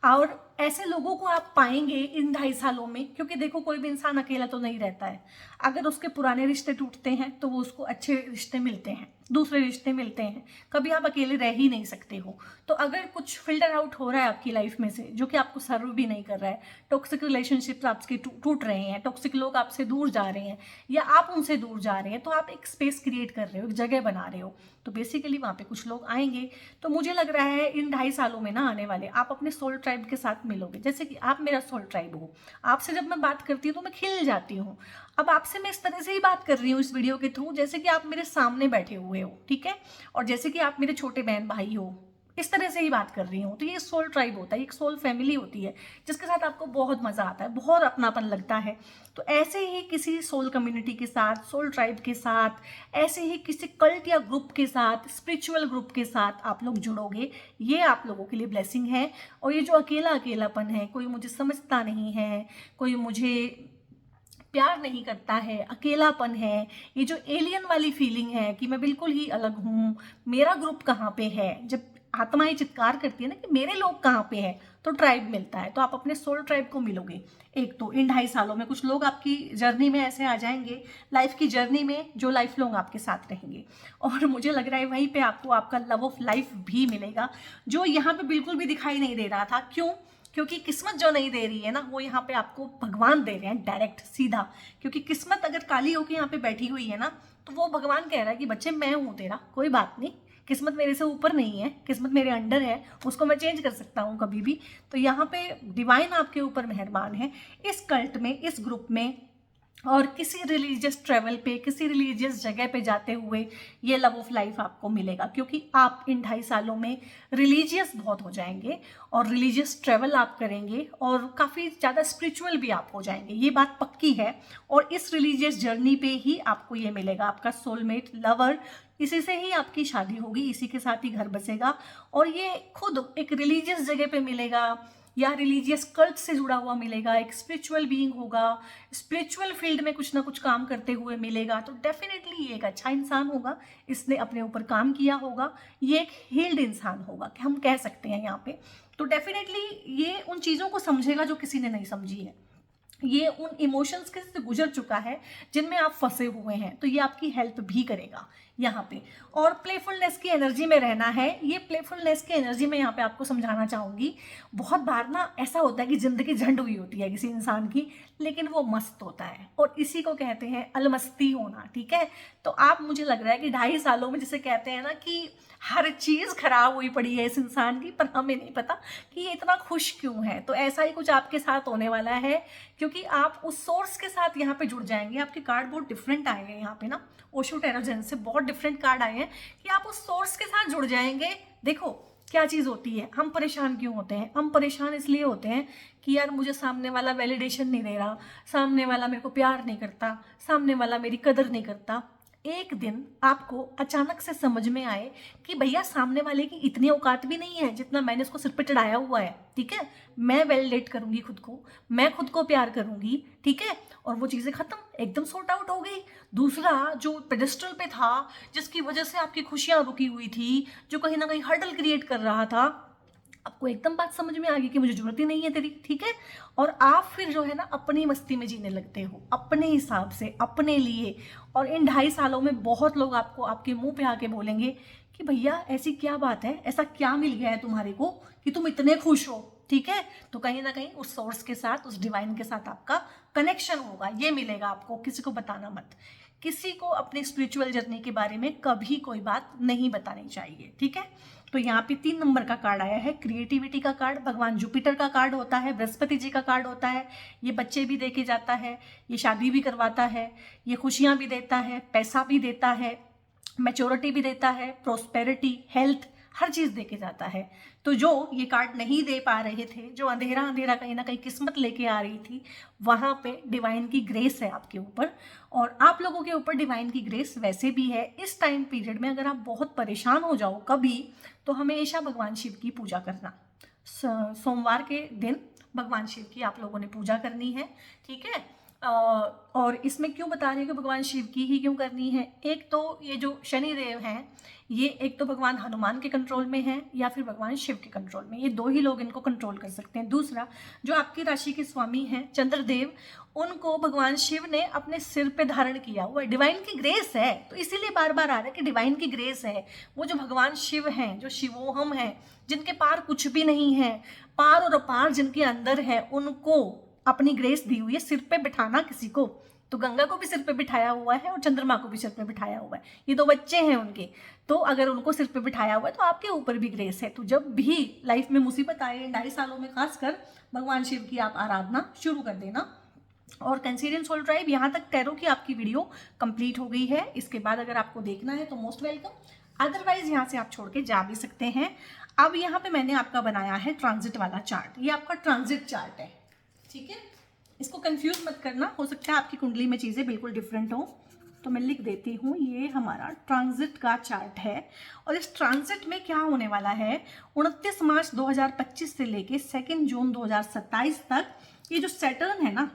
और ऐसे लोगों को आप पाएंगे इन 2.5 सालों में, क्योंकि देखो कोई भी इंसान अकेला तो नहीं रहता है। अगर उसके पुराने रिश्ते टूटते हैं तो वो उसको अच्छे रिश्ते मिलते हैं, दूसरे रिश्ते मिलते हैं, कभी आप अकेले रह ही नहीं सकते हो। तो अगर कुछ फिल्टर आउट हो रहा है आपकी लाइफ में से जो कि आपको सर्व भी नहीं कर रहा है, टॉक्सिक रिलेशनशिप्स आपके टूट रहे हैं, टॉक्सिक लोग आपसे दूर जा रहे हैं या आप उनसे दूर जा रहे हैं, तो आप एक स्पेस क्रिएट कर रहे हो, एक जगह बना रहे हो, तो बेसिकली वहाँ पे कुछ लोग आएंगे। तो मुझे लग रहा है इन 2.5 सालों में ना आने वाले आप अपने सोल ट्राइब के साथ मिलोगे। जैसे कि आप मेरा सोल ट्राइब हो, आपसे जब मैं बात करती हूँ तो मैं खिल जाती हूँ। अब आपसे मैं इस तरह से ही बात कर रही हूँ इस वीडियो के थ्रू, जैसे कि आप मेरे सामने बैठे हुए हो, ठीक है, और जैसे कि आप मेरे छोटे बहन भाई हो, इस तरह से ही बात कर रही हूँ। तो ये सोल ट्राइब होता है, एक सोल फैमिली होती है जिसके साथ आपको बहुत मज़ा आता है, बहुत अपनापन लगता है। तो ऐसे ही किसी सोल कम्युनिटी के साथ, सोल ट्राइब के साथ, ऐसे ही किसी कल्ट या ग्रुप के साथ, स्पिरिचुअल ग्रुप के साथ आप लोग जुड़ोगे, ये आप लोगों के लिए ब्लेसिंग है। और ये जो अकेलापन है, कोई मुझे समझता नहीं है, कोई मुझे प्यार नहीं करता है, अकेलापन है, ये जो एलियन वाली फीलिंग है कि मैं बिल्कुल ही अलग हूँ, मेरा ग्रुप कहाँ पे है, जब आत्माएं चित्कार करती है ना कि मेरे लोग कहाँ पे है, तो ट्राइब मिलता है। तो आप अपने सोल ट्राइब को मिलोगे। एक तो इन 2.5 सालों में कुछ लोग आपकी जर्नी में ऐसे आ जाएंगे, लाइफ की जर्नी में, जो लाइफ लॉन्ग आपके साथ रहेंगे। और मुझे लग रहा है वहीं पे आपको आपका लव ऑफ लाइफ भी मिलेगा, जो यहाँ पे बिल्कुल भी दिखाई नहीं दे रहा था। क्यों? क्योंकि किस्मत जो नहीं दे रही है ना, वो यहाँ पे आपको भगवान दे रहे हैं डायरेक्ट सीधा। क्योंकि किस्मत अगर काली होकर यहाँ पे बैठी हुई है ना, तो वो भगवान कह रहा है कि बच्चे मैं हूँ तेरा, कोई बात नहीं, किस्मत मेरे से ऊपर नहीं है, किस्मत मेरे अंडर है, उसको मैं चेंज कर सकता हूँ कभी भी। तो यहाँ पे डिवाइन आपके ऊपर मेहरबान है। इस कल्ट में, इस ग्रुप में और किसी रिलीजियस ट्रैवल पे, किसी रिलीजियस जगह पे जाते हुए ये लव ऑफ लाइफ आपको मिलेगा, क्योंकि आप इन 2.5 सालों में रिलीजियस बहुत हो जाएंगे और रिलीजियस ट्रैवल आप करेंगे और काफ़ी ज़्यादा स्पिरिचुअल भी आप हो जाएंगे, ये बात पक्की है। और इस रिलीजियस जर्नी पे ही आपको ये मिलेगा, आपका सोलमेट लवर, इसी से ही आपकी शादी होगी, इसी के साथ ही घर बसेगा और ये खुद एक रिलीजियस जगह पे मिलेगा या रिलीजियस कल्ट से जुड़ा हुआ मिलेगा, एक स्पिरिचुअल बीइंग होगा, स्पिरिचुअल फील्ड में कुछ ना कुछ काम करते हुए मिलेगा। तो डेफिनेटली ये एक अच्छा इंसान होगा, इसने अपने ऊपर काम किया होगा, ये एक हील्ड इंसान होगा कि हम कह सकते हैं यहाँ पे। तो डेफिनेटली ये उन चीज़ों को समझेगा जो किसी ने नहीं समझी है, ये उन इमोशंस के से गुजर चुका है जिनमें आप फंसे हुए हैं, तो ये आपकी हेल्प भी करेगा यहाँ पे। और प्लेफुलनेस की एनर्जी में रहना है, ये प्लेफुलनेस की एनर्जी में यहाँ पे आपको समझाना चाहूँगी। बहुत बार ना ऐसा होता है कि ज़िंदगी झंड हुई होती है किसी इंसान की, लेकिन वो मस्त होता है और इसी को कहते हैं अलमस्ती होना, ठीक है। तो आप, मुझे लग रहा है कि 2.5 सालों में जिसे कहते हैं ना कि हर चीज़ खराब हुई पड़ी है इस इंसान की, पर हमें नहीं पता कि ये इतना खुश क्यों है। तो ऐसा ही कुछ आपके साथ होने वाला है, क्योंकि आप उस सोर्स के साथ यहाँ पे जुड़ जाएंगे। आपके कार्ड बहुत डिफरेंट आए हैं यहाँ पे ना, ओशो टेरो जेन से बहुत डिफरेंट कार्ड आए हैं कि आप उस सोर्स के साथ जुड़ जाएंगे। देखो क्या चीज़ होती है, हम परेशान क्यों होते हैं? हम परेशान इसलिए होते हैं कि यार मुझे सामने वाला वैलिडेशन नहीं दे रहा, सामने वाला मेरे को प्यार नहीं करता, सामने वाला मेरी कदर नहीं करता। एक दिन आपको अचानक से समझ में आए कि भैया सामने वाले की इतनी औकात भी नहीं है जितना मैंने उसको सिर पे चढ़ाया हुआ है, ठीक है। मैं वैलिडेट करूंगी खुद को, मैं खुद को प्यार करूंगी, ठीक है, और वो चीज़ें खत्म, एकदम सॉर्ट आउट हो गई। दूसरा जो पेडेस्टल पे था, जिसकी वजह से आपकी खुशियां रुकी हुई थी, जो कहीं ना कहीं हर्डल क्रिएट कर रहा था, आपको एकदम बात समझ में आ गई कि मुझे जरूरत ही नहीं है तेरी, ठीक है। और आप फिर जो है ना अपनी मस्ती में जीने लगते हो, अपने हिसाब से, अपने लिए। और इन 2.5 सालों में बहुत लोग आपको आपके मुंह पे आके बोलेंगे कि भैया ऐसी क्या बात है, ऐसा क्या मिल गया है तुम्हारे को कि तुम इतने खुश हो, ठीक है। तो कहीं ना कहीं उस सोर्स के साथ, उस डिवाइन के साथ आपका कनेक्शन होगा, ये मिलेगा आपको। किसी को बताना मत, किसी को अपनी स्पिरिचुअल जर्नी के बारे में कभी कोई बात नहीं बतानी चाहिए, ठीक है। तो यहाँ पे 3 नंबर का कार्ड आया है, क्रिएटिविटी का कार्ड, भगवान जुपिटर का कार्ड होता है, बृहस्पति जी का कार्ड होता है। ये बच्चे भी दे के जाता है, ये शादी भी करवाता है, ये खुशियाँ भी देता है, पैसा भी देता है, मैच्योरिटी भी देता है, प्रोस्पेरिटी, हेल्थ, हर चीज़ दे के जाता है। तो जो ये कार्ड नहीं दे पा रहे थे, जो अंधेरा अंधेरा कहीं ना कहीं किस्मत लेके आ रही थी, वहाँ पे डिवाइन की ग्रेस है आपके ऊपर। और आप लोगों के ऊपर डिवाइन की ग्रेस वैसे भी है। इस टाइम पीरियड में अगर आप बहुत परेशान हो जाओ कभी, तो हमेशा भगवान शिव की पूजा करना। सोमवार के दिन भगवान शिव की आप लोगों ने पूजा करनी है, ठीक है। और इसमें क्यों बता रही हूँ कि भगवान शिव की ही क्यों करनी है? एक तो ये जो शनि देव हैं, ये एक तो भगवान हनुमान के कंट्रोल में है या फिर भगवान शिव के कंट्रोल में, ये 2 ही लोग इनको कंट्रोल कर सकते हैं। दूसरा, जो आपकी राशि के स्वामी हैं चंद्रदेव, उनको भगवान शिव ने अपने सिर पे धारण किया हुआ है। डिवाइन की ग्रेस है, तो इसीलिए बार बार आ रहा है कि डिवाइन की ग्रेस है। वो जो भगवान शिव हैं, जो शिवोहम हैं, जिनके पार कुछ भी नहीं है, पार और अपार जिनके अंदर है, उनको अपनी ग्रेस दी हुई है सिर पे बिठाना किसी को। तो गंगा को भी सिर पे बिठाया हुआ है और चंद्रमा को भी सिर पे बिठाया हुआ है, ये 2 बच्चे हैं उनके। तो अगर उनको सिर पे बिठाया हुआ है तो आपके ऊपर भी ग्रेस है। तो जब भी लाइफ में मुसीबत आए 2.5 सालों में, खासकर भगवान शिव की आप आराधना शुरू कर देना। और कंसीडियन सोल ट्राइब, यहाँ तक टैरो की आपकी वीडियो कंप्लीट हो गई है। इसके बाद अगर आपको देखना है तो मोस्ट वेलकम, अदरवाइज यहाँ से आप छोड़ के जा भी सकते हैं। अब यहाँ पे मैंने आपका बनाया है ट्रांजिट वाला चार्ट, ये आपका ट्रांजिट चार्ट है, ठीक है। इसको कंफ्यूज मत करना, हो सकता है आपकी कुंडली में चीज़ें बिल्कुल डिफरेंट हो, तो मैं लिख देती हूँ। ये हमारा ट्रांजिट का चार्ट है और इस ट्रांजिट में क्या होने वाला है, 29 मार्च 2025 से लेके 2 जून 2027 तक, ये जो सैटर्न है ना,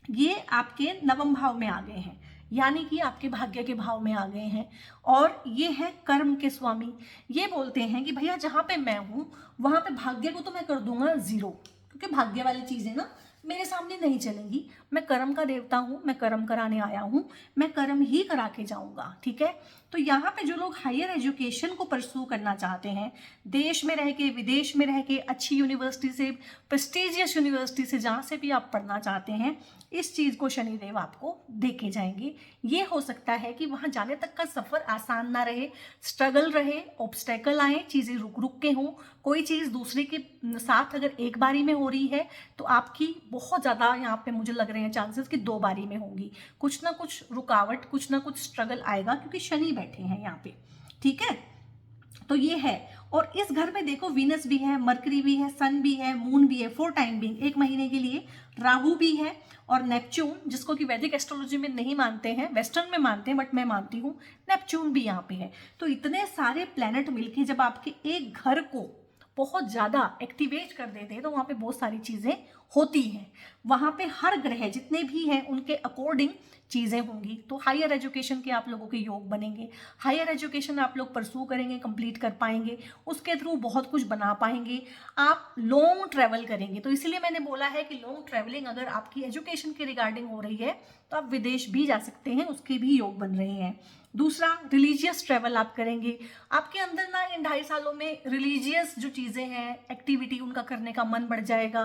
ये आपके नवम भाव में आ गए हैं, यानी कि आपके भाग्य के भाव में आ गए हैं। और ये है कर्म के स्वामी। ये बोलते हैं कि भैया जहाँ पे मैं हूँ वहाँ पे भाग्य को तो मैं कर दूंगा 0, क्योंकि भाग्य वाली चीज़ें ना मेरे सामने नहीं चलेंगी। मैं कर्म का देवता हूँ, मैं कर्म कराने आया हूँ, मैं कर्म ही करा के जाऊँगा, ठीक है। तो यहाँ पे जो लोग हायर एजुकेशन को परस्यू करना चाहते हैं, देश में रह के, विदेश में रह के, अच्छी यूनिवर्सिटी से, प्रेस्टिजियस यूनिवर्सिटी से, जहाँ से भी आप पढ़ना चाहते हैं, इस चीज़ को शनिदेव आपको देके जाएंगे। ये हो सकता है कि वहाँ जाने तक का सफ़र आसान ना रहे, स्ट्रगल रहे, ऑब्स्टेकल आए, चीज़ें रुक रुक के हों, कोई चीज़ दूसरे के साथ अगर एक बारी में हो रही है तो आपकी बहुत ज़्यादा यहाँ पे मुझे लग रहे हैं चांसेस कि 2 बारी में होंगी। कुछ ना कुछ रुकावट, कुछ ना कुछ स्ट्रगल आएगा, क्योंकि शनि बैठे हैं यहाँ पे, ठीक है। तो ये है। और इस घर में देखो वीनस भी है, मरकरी भी है, सन भी है, मून भी है फॉर टाइम बिंग, 1 महीने के लिए, राहु भी है और नेपच्यून, जिसको कि वैदिक एस्ट्रोलॉजी में नहीं मानते हैं, वेस्टर्न में मानते हैं, बट मैं मानती हूँ, नेपच्यून भी यहाँ पे है। तो इतने सारे प्लैनेट मिलके जब आपके एक घर को बहुत ज़्यादा एक्टिवेट कर देते हैं तो वहाँ पे बहुत सारी चीज़ें होती हैं। वहाँ पे हर ग्रह जितने भी हैं उनके अकॉर्डिंग चीज़ें होंगी। तो हायर एजुकेशन के आप लोगों के योग बनेंगे, हायर एजुकेशन आप लोग परस्यू करेंगे, कंप्लीट कर पाएंगे, उसके थ्रू बहुत कुछ बना पाएंगे, आप लॉन्ग ट्रैवल करेंगे। तो इसलिए मैंने बोला है कि लॉन्ग ट्रैवलिंग अगर आपकी एजुकेशन के रिगार्डिंग हो रही है तो आप विदेश भी जा सकते हैं, उसके भी योग बन रहे हैं। दूसरा, रिलीजियस ट्रैवल आप करेंगे। आपके अंदर ना इन 2.5 सालों में रिलीजियस जो चीज़ें हैं, एक्टिविटी, उनका करने का मन बढ़ जाएगा,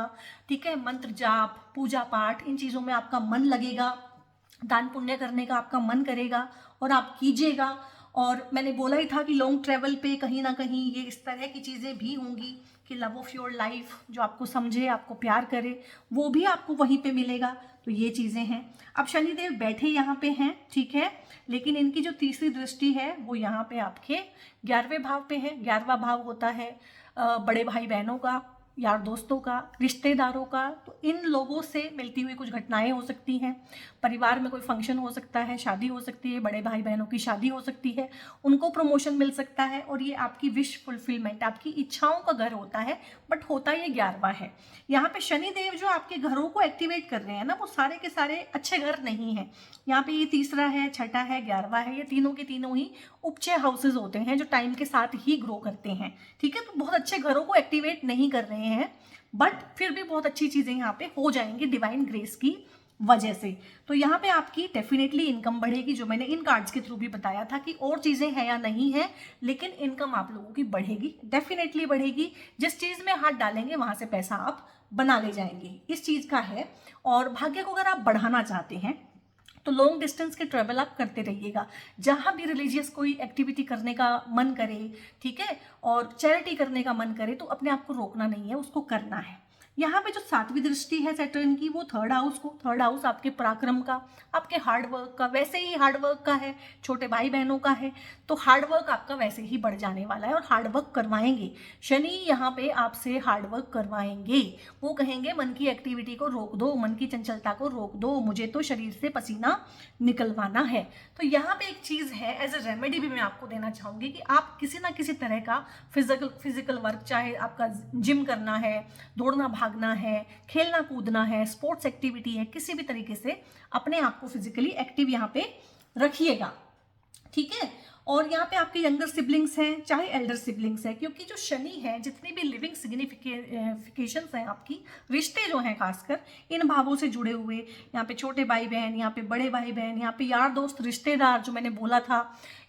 ठीक है। मंत्र जाप, पूजा पाठ, इन चीज़ों में आपका मन लगेगा, दान पुण्य करने का आपका मन करेगा और आप कीजिएगा। और मैंने बोला ही था कि लॉन्ग ट्रैवल पे कहीं ना कहीं ये इस तरह की चीज़ें भी होंगी कि लव ऑफ योर लाइफ, जो आपको समझे, आपको प्यार करे, वो भी आपको वहीं पे मिलेगा। तो ये चीज़ें हैं। अब शनिदेव बैठे यहाँ पे हैं, ठीक है, लेकिन इनकी जो तीसरी दृष्टि है वो यहाँ पे आपके 11वें भाव पे है। 11वां भाव होता है बड़े भाई बहनों का, यार दोस्तों का, रिश्तेदारों का। तो इन लोगों से मिलती हुई कुछ घटनाएं हो सकती हैं, परिवार में कोई फंक्शन हो सकता है, शादी हो सकती है, बड़े भाई बहनों की शादी हो सकती है, उनको प्रमोशन मिल सकता है। और ये आपकी विश फुलफिलमेंट, आपकी इच्छाओं का घर होता है, बट होता ये 11वां है। यहाँ पे शनिदेव जो आपके घरों को एक्टिवेट कर रहे हैं ना, वो सारे के सारे अच्छे घर नहीं हैं। यहाँ पे ये तीसरा है, छठा है, 11वां है, ये तीनों के तीनों ही उपचय हाउसेज होते हैं जो टाइम के साथ ही ग्रो करते हैं, ठीक है। तो बहुत अच्छे घरों को एक्टिवेट नहीं कर रहे हैं, बट फिर भी बहुत अच्छी चीज़ें यहाँ पे हो जाएंगी डिवाइन ग्रेस की वजह से। तो यहाँ पे आपकी डेफिनेटली इनकम बढ़ेगी, जो मैंने इन कार्ड्स के थ्रू भी बताया था कि और चीज़ें हैं या नहीं है, लेकिन इनकम आप लोगों की बढ़ेगी, डेफिनेटली बढ़ेगी। जिस चीज़ में हाथ डालेंगे वहाँ से पैसा आप बना ले जाएंगे, इस चीज़ का है। और भाग्य को अगर आप बढ़ाना चाहते हैं तो लॉन्ग डिस्टेंस के ट्रैवल आप करते रहिएगा। जहाँ भी रिलीजियस कोई एक्टिविटी करने का मन करे, ठीक है, और चैरिटी करने का मन करे, तो अपने आप को रोकना नहीं है, उसको करना है। यहाँ पे जो 7वीं दृष्टि है सैटर्न की, वो 3rd हाउस को, 3rd हाउस आपके पराक्रम का, आपके हार्डवर्क का, वैसे ही हार्डवर्क का है, छोटे भाई बहनों का है, तो हार्डवर्क आपका वैसे ही बढ़ जाने वाला है और हार्डवर्क करवाएंगे। शनि यहाँ पे आपसे हार्डवर्क करवाएंगे। वो कहेंगे मन की एक्टिविटी को रोक दो, मन की चंचलता को रोक दो, मुझे तो शरीर से पसीना निकलवाना है। तो यहाँ पे एक चीज़ है, एज ए रेमेडी भी मैं आपको देना चाहूँगी कि आप किसी ना किसी तरह का फिजिकल वर्क, चाहे आपका जिम करना है, दौड़ना भागना है, खेलना कूदना है, स्पोर्ट्स एक्टिविटी है, किसी भी तरीके से अपने आप को फिजिकली एक्टिव यहाँ पे रखिएगा, ठीक है। और यहाँ पे आपके यंगर सिबलिंग्स हैं, चाहे एल्डर सिबलिंग्स हैं, क्योंकि जो शनि है, जितनी भी लिविंग सिग्निफिकेशंस हैं, आपकी रिश्ते जो हैं खासकर इन भावों से जुड़े हुए, यहाँ पे छोटे भाई बहन, यहाँ पे बड़े भाई बहन, यहाँ पे यार दोस्त, रिश्तेदार, जो मैंने बोला था,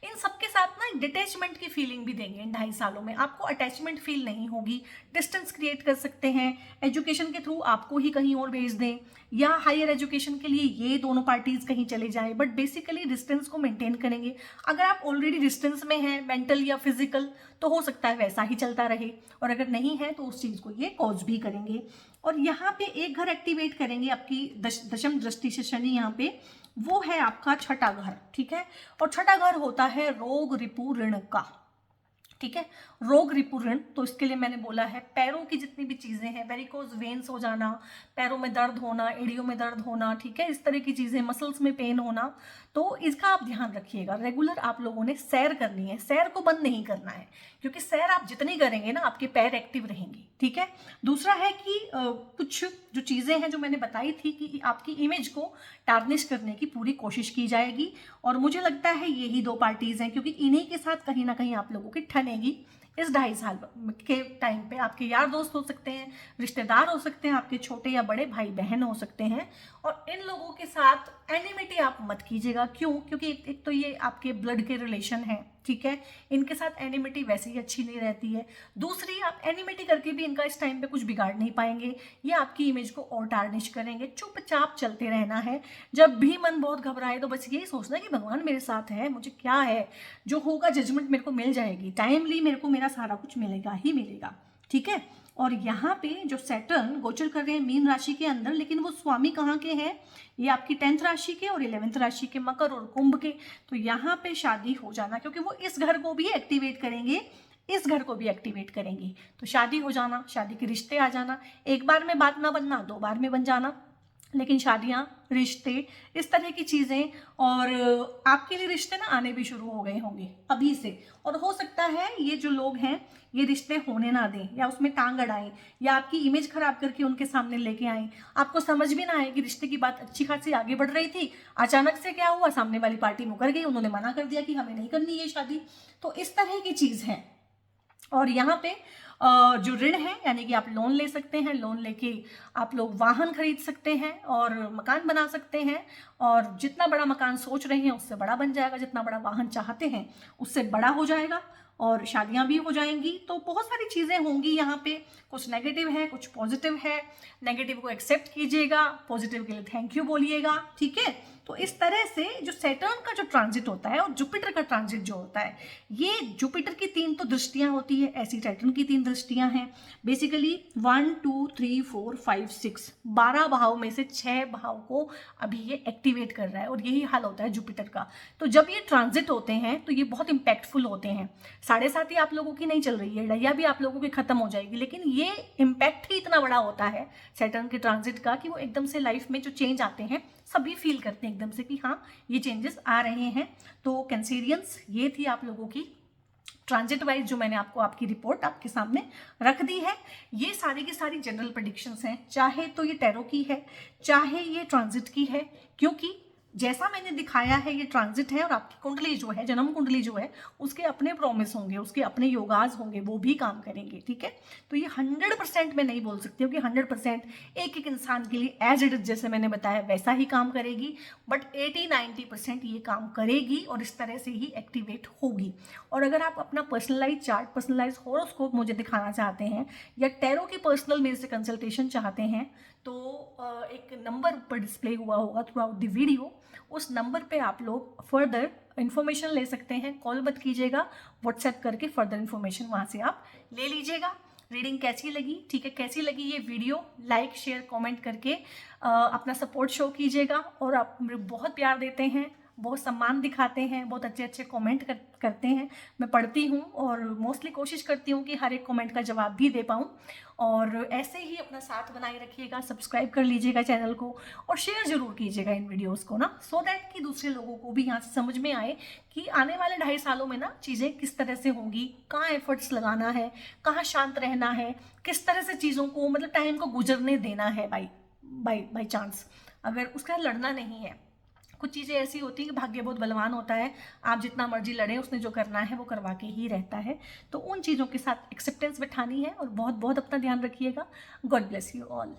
इन सबके साथ ना डिटैचमेंट की फीलिंग भी देंगे। इन 2.5 सालों में आपको अटैचमेंट फील नहीं होगी, डिस्टेंस क्रिएट कर सकते हैं, एजुकेशन के थ्रू आपको ही कहीं और भेज दें, या हायर एजुकेशन के लिए ये दोनों पार्टीज कहीं चले जाएं, बट बेसिकली डिस्टेंस को मेंटेन करेंगे। अगर आप ऑलरेडी डिस्टेंस में हैं, मेंटल या फिजिकल, तो हो सकता है वैसा ही चलता रहे, और अगर नहीं है तो उस चीज़ को ये कॉज भी करेंगे। और यहाँ पे एक घर एक्टिवेट करेंगे आपकी दशम दृष्टि से शनि, यहाँ पे वो है आपका 6ठा घर, ठीक है। और 6ठा घर होता है रोग रिपु ऋण का, ठीक है, रोग रिपु ऋण। तो इसके लिए मैंने बोला है पैरों की जितनी भी चीज़ें हैं, वेरिकोज वेन्स हो जाना, पैरों में दर्द होना, एड़ियों में दर्द होना, ठीक है, इस तरह की चीज़ें, मसल्स में पेन होना, तो इसका आप ध्यान रखिएगा। रेगुलर आप लोगों ने सैर करनी है, सैर को बंद नहीं करना है, क्योंकि सैर आप जितनी करेंगे ना आपके पैर एक्टिव रहेंगे, ठीक है। दूसरा है कि कुछ जो चीज़ें हैं जो मैंने बताई थी कि आपकी इमेज को टार्निश करने की पूरी कोशिश की जाएगी, और मुझे लगता है यही 2 पार्टीज़ हैं, क्योंकि इन्हीं के साथ कहीं ना कहीं आप लोगों की ठनेगी इस 2.5 साल के टाइम पे आपके यार दोस्त हो सकते हैं, रिश्तेदार हो सकते हैं, आपके छोटे या बड़े भाई बहन हो सकते हैं, और इन लोगों के साथ एनिमिटी आप मत कीजिएगा। क्यों? क्योंकि एक तो ये आपके ब्लड के रिलेशन है, ठीक है, इनके साथ एनिमिटी वैसे ही अच्छी नहीं रहती है। दूसरी, आप एनिमिटी करके भी इनका इस टाइम पे कुछ बिगाड़ नहीं पाएंगे, ये आपकी इमेज को और टार्निश करेंगे। चुपचाप चलते रहना है। जब भी मन बहुत घबराए तो बस यही सोचना कि भगवान मेरे साथ है, मुझे क्या है, जो होगा जजमेंट मेरे को मिल जाएगी, टाइमली मेरे को मेरा सारा कुछ मिलेगा ही मिलेगा, ठीक है। और यहाँ पे जो सैटर्न गोचर कर रहे हैं मीन राशि के अंदर, लेकिन वो स्वामी कहाँ के हैं? ये आपकी 10th राशि के और 11th राशि के, मकर और कुंभ के। तो यहाँ पे शादी हो जाना, क्योंकि वो इस घर को भी एक्टिवेट करेंगे, इस घर को भी एक्टिवेट करेंगे। तो शादी हो जाना, शादी के रिश्ते आ जाना, एक बार में बात ना बनना, 2 बार में बन जाना, लेकिन शादियां, रिश्ते, इस तरह की चीज़ें, और आपके लिए रिश्ते ना आने भी शुरू हो गए होंगे अभी से। और हो सकता है ये जो लोग हैं ये रिश्ते होने ना दें, या उसमें टांग अड़ाएं, या आपकी इमेज खराब करके उनके सामने लेके आएं। आपको समझ भी ना आए कि रिश्ते की बात अच्छी खासी आगे बढ़ रही थी, अचानक से क्या हुआ, सामने वाली पार्टी मुकर गई, उन्होंने मना कर दिया कि हमें नहीं करनी ये शादी। तो इस तरह की चीज़ है। और यहाँ पे जो ऋण है, यानी कि आप लोन ले सकते हैं, लोन लेके आप लोग वाहन खरीद सकते हैं और मकान बना सकते हैं, और जितना बड़ा मकान सोच रहे हैं उससे बड़ा बन जाएगा, जितना बड़ा वाहन चाहते हैं उससे बड़ा हो जाएगा, और शादियां भी हो जाएंगी। तो बहुत सारी चीज़ें होंगी यहाँ पे, कुछ नेगेटिव है, कुछ पॉजिटिव है। नेगेटिव को एक्सेप्ट कीजिएगा, पॉजिटिव के लिए थैंक यू बोलिएगा, ठीक है। तो इस तरह से जो सैटर्न का जो ट्रांजिट होता है और जुपिटर का ट्रांजिट जो होता है, ये जुपिटर की 3 तो दृष्टियां होती है, ऐसी सैटर्न की 3 दृष्टियां हैं। बेसिकली 1 2 3 4 5 6 12 भाव में से 6 भाव को अभी ये एक्टिवेट कर रहा है, और यही हाल होता है जुपिटर का। तो जब ये ट्रांजिट होते हैं तो ये बहुत इंपैक्टफुल होते हैं। 7.5 ही आप लोगों की नहीं चल रही है, ढैया भी आप लोगों की खत्म हो जाएगी, लेकिन ये इम्पैक्ट ही इतना बड़ा होता है सैटर्न के ट्रांजिट का कि वो एकदम से लाइफ में जो चेंज आते हैं सभी फील करते हैं एकदम से कि हाँ ये चेंजेस आ रहे हैं। तो कैंसेरियंस, ये थी आप लोगों की ट्रांजिट वाइज जो मैंने आपको आपकी रिपोर्ट आपके सामने रख दी है। ये सारी की सारी जनरल प्रेडिक्शंस हैं, चाहे तो ये टैरो की है, चाहे ये ट्रांजिट की है, क्योंकि जैसा मैंने दिखाया है ये ट्रांजिट है, और आपकी कुंडली जो है, जन्म कुंडली जो है, उसके अपने प्रॉमिस होंगे, उसके अपने योगाज होंगे, वो भी काम करेंगे, ठीक है। तो ये 100% मैं नहीं बोल सकती हूँ कि 100% एक एक इंसान के लिए एज इट इज जैसे मैंने बताया वैसा ही काम करेगी, बट 80-90% ये काम करेगी और इस तरह से ही एक्टिवेट होगी। और अगर आप अपना पर्सनलाइज चार्ट, पर्सनलाइज हॉरोस्कोप मुझे दिखाना चाहते हैं, या टैरो की पर्सनल मेरे से कंसल्टेशन चाहते हैं, तो एक नंबर ऊपर डिस्प्ले हुआ होगा थ्रू आउट द वीडियो, उस नंबर पे आप लोग फर्दर इन्फॉर्मेशन ले सकते हैं। कॉल मत कीजिएगा, व्हाट्सएप करके फर्दर इन्फॉर्मेशन वहाँ से आप ले लीजिएगा। रीडिंग कैसी लगी, ठीक है, कैसी लगी ये वीडियो, लाइक शेयर कमेंट करके अपना सपोर्ट शो कीजिएगा। और आप मुझे बहुत प्यार देते हैं, बहुत सम्मान दिखाते हैं, बहुत अच्छे अच्छे कमेंट करते हैं, मैं पढ़ती हूँ और मोस्टली कोशिश करती हूँ कि हर एक कमेंट का जवाब भी दे पाऊँ। और ऐसे ही अपना साथ बनाए रखिएगा, सब्सक्राइब कर लीजिएगा चैनल को, और शेयर ज़रूर कीजिएगा इन वीडियोस को ना, सो दैट कि दूसरे लोगों को भी यहाँ से समझ में आए कि आने वाले 2.5 सालों में ना चीज़ें किस तरह से होंगी, कहाँ एफर्ट्स लगाना है, कहाँ शांत रहना है, किस तरह से चीज़ों को मतलब टाइम को गुजरने देना है बाई चांस, अगर उसका लड़ना नहीं है। कुछ चीज़ें ऐसी होती हैं कि भाग्य बहुत बलवान होता है, आप जितना मर्जी लड़ें उसने जो करना है वो करवा के ही रहता है। तो उन चीज़ों के साथ एक्सेप्टेंस बिठानी है, और बहुत बहुत अपना ध्यान रखिएगा। God bless you all.